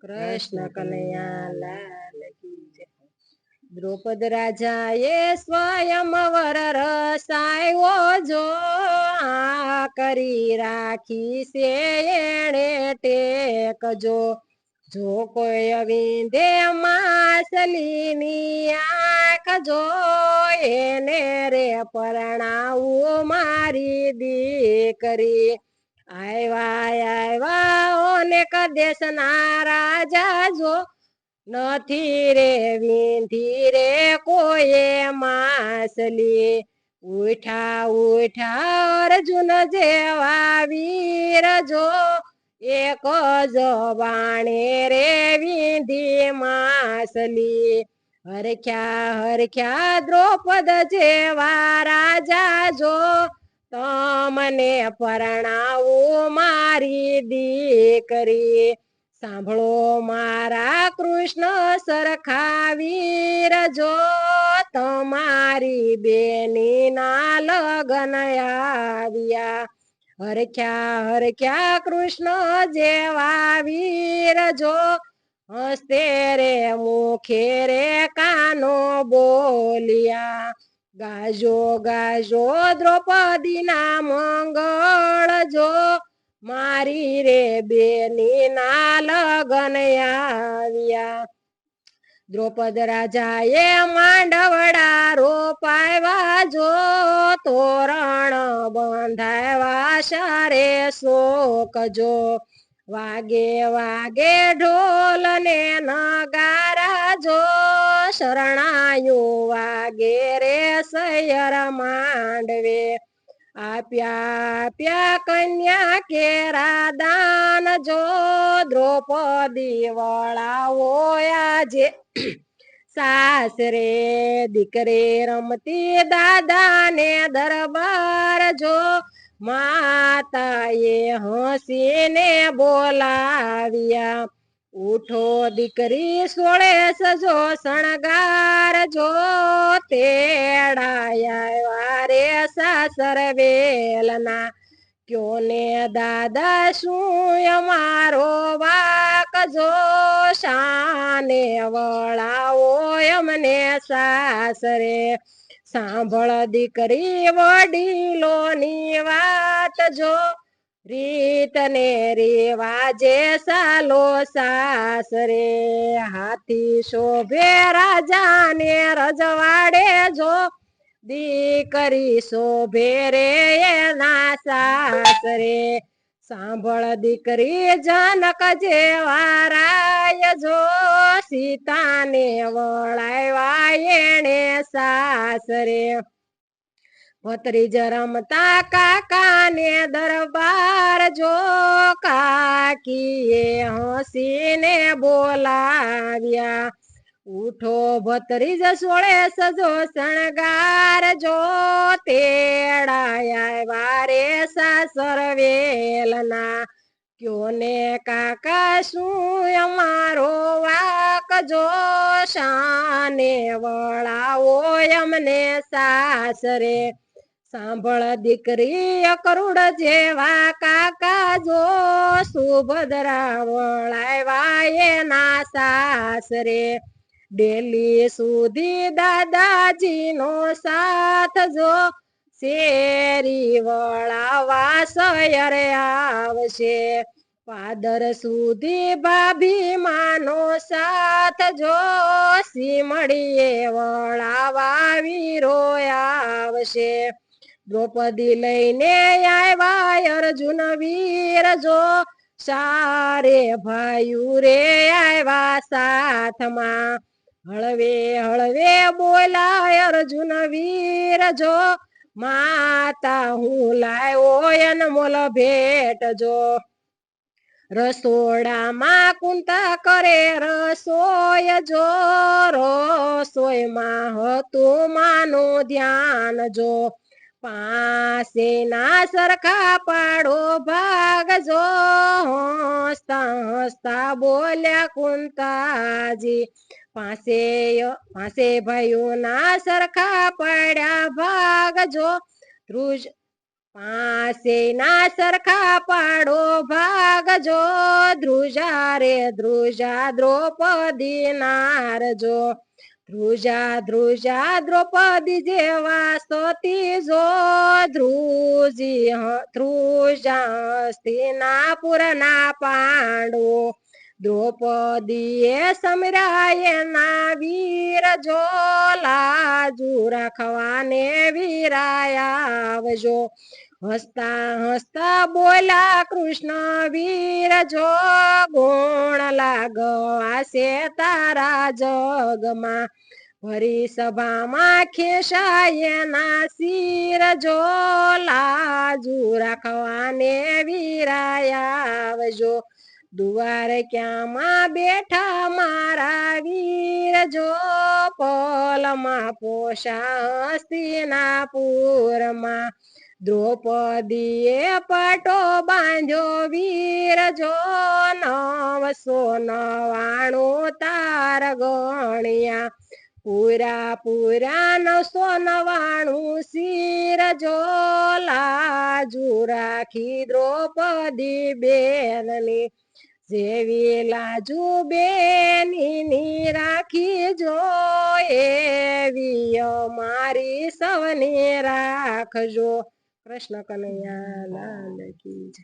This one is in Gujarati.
કૃષ્ણ કનૈયા લાલ કી જય। દ્રૌપદ રાજાએ સ્વયંવર રસાયો જો આ કરી રાખી છે એણે ટેકજો। જો કોઈ વિંધે માસલીની આંખ જો એને રે પરણાવું મારી દીકરી। આવ્યા આવ્યા અનેક દેશના રાજા જો નથી રે વિંધી રે કોઈએ માસલી। ઉઠા ઉઠા અર્જુન જેવા વીર જો એક જ બાણે રે વિંધી માસલી। હરખ્યા હરખ્યા દ્રૌપદ જેવા રાજા જો તમને પરણાવું મારી દીકરી। સાંભળો મારા કૃષ્ણ સરખા વીર જો તમારી બેની ના લગન આવ્યા। હરખ્યા હરખ્યા કૃષ્ણ જેવા વીર જો હસ્તે રે મુખે રે કાનો બોલ્યા। ગાજો ગાજો દ્રૌપદીના મંગળ જો મારી રે બેની ના લગન આવ્યા। દ્રૌપદ રાજાએ માંડવડા રોપાવ્યા જો તોરણ બંધાવ્યા સારે શોક જો। વાગે વાગે ઢોલ ને નગારા જો શરણાયું વાગે રે સૈયર માંડવે। આપ્યા આપ્યા કન્યા કેરા દાન જો દ્રૌપદી વળાવો આજે સાસરે। દીકરી રમતી દાદાને દરબાર જો માતાએ હસીને બોલાવ્યા। ઉઠો દીકરી સોળે સજો શણગાર જો તેડાયા રે સાસર વેલના। ક્યો ને દાદા શું અમારો વાક જો શાને વળાવો અમને સાસરે। સાંભળ દીકરી વડીલોની વાત જો રીત ને રિવાજે સાલો સાસરે। હાથી શોભે રાજાને રજવાડે જો દીકરી શોભે રે એના સાસરે। સાંભળ દીકરી જનક જેવા રાય જો સીતાને વળાવ્યા એણે સાસરે। ભત્રીજ રમતા કાકાને દરબાર જો કાકીએ હસીને બોલાવ્યા। ઉઠો ભત્રીજ સોળે સજો શણગાર જો તેડાયા વારે સાસર વેલના। ક્યો ને કાકા શું અમારો વાક જો શાને વળાવો અમને સાસરે। સાંભળ દીકરી અકરુડ જેવા કાકા જો સુભદ્રા વળાવ્યા એના સાસરે। ડેલી સુધી દાદાજીનો સાથ જો શેરી વળાવા સયરે આવશે। પાદર સુધી ભાભી માનો સાથ જો સીમડીએ વળાવા વીરો આવશે। દ્રૌપદી લઈને આવ્યા અર્જુન વીર જો સારે ભાઈ રે આવ્યા સાથમાં। હળવે હળવે બોલાય અર્જુન વીર જો માતા હું લાવ્યો અનમોલ ભેટ જો। રસોડામાં કુંતા કરે રસોય જો રસોઈમાં હતું માનું ધ્યાન જો। પાસેના સરખા પાડો ભાગ જો હસતા હસતા બોલ્યા કુંતાજી। પાસે ભાઈઓના સરખા પડ્યા ભાગ જો પાંસેના સરખા પાડો ભાગજો ધ્રુજા રે ધ્રુજા દ્રૌપદી નારજો ધ્રુજા ધ્રુજા દ્રૌપદી જેવા સતી જો ધ્રુજા હસ્તિનાપુરના પાંડવો દ્રૌપદીએ સમરાયના વીર જો લાજુ રાખવાને વીરાયા આવજો હસતા હસતા બોલા કૃષ્ણ વીર જો ગુણ લાગવા છે તારા જગમાં ભરી સભામાં ખેસાયના શિર જો લાજુ રાખવાને વીરાયા આવજો દ્વારકામાં બેઠા મારા વીર જો પલમાં પોષા હસ્તિનાપુરમાં દ્રૌપદીએ પટો બાંધ્યો વીર જો 999 તાર ગણ્યા પૂરા પૂરા 999 શિર જો લાજુ રાખી દ્રૌપદી બેનની જેવી લાજુ બેનની રાખી જો એવી અમારી સૌની રાખજો. કૃષ્ણ કનૈયા લાલ કી જય.